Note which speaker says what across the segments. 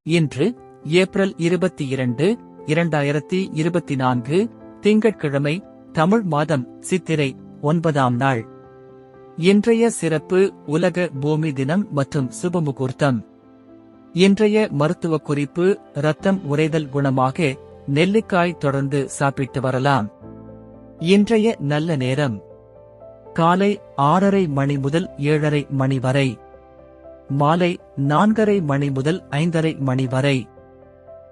Speaker 1: இன்று ஏப்ரல் 22, 2024 திங்கட்கிழமை. தமிழ் மாதம் சித்திரை 9ஆம் நாள். இன்றைய சிறப்பு உலக பூமி தினம் மற்றும் சுபமுகூர்த்தம். இன்றைய மருத்துவ குறிப்பு: இரத்தம் உறைதல் குணமாக நெல்லிக்காய் தொடர்ந்து சாப்பிட்டு வரலாம். இன்றைய நல்ல நேரம் காலை 6:30 மணி முதல் 7:30 மணி வரை, மாலை 4:30 மணி முதல் 5:30 மணி வரை.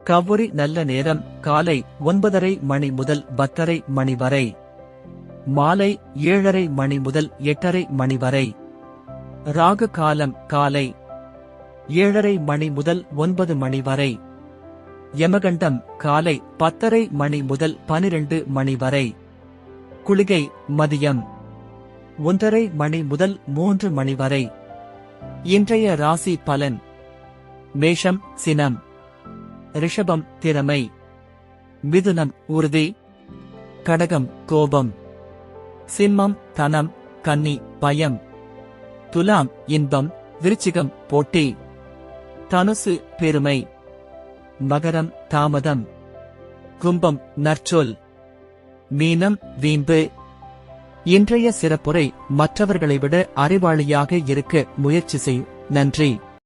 Speaker 1: கவுரி நல்ல நேரம் காலை 9:30 மணி முதல் 10:30 மணி வரை, மாலை 7:30 மணி முதல் 8:30 மணி வரை. ராகு காலம் காலை 7:30 மணி முதல் 9 மணி வரை. யமகண்டம் காலை 10:30 மணி முதல் 12 மணி வரை. குளிகை மதியம் 1:30 மணி முதல் 3 மணி வரை. இன்றைய ராசி பலன்: மேஷம் சினம், ரிஷபம் திறமை, மிதுனம் உறுதி, கடகம் கோபம், சிம்மம் தனம், கன்னி பயம், துலாம் இன்பம், விருச்சிகம் போட்டி, தனுசு பெருமை, மகரம் தாமதம், கும்பம் நற்சொல், மீனம் வீம்பு. இன்றைய சிறப்புரை: மற்றவர்களை விட அறிவாளியாக இருக்க முயற்சி செய். நன்றி.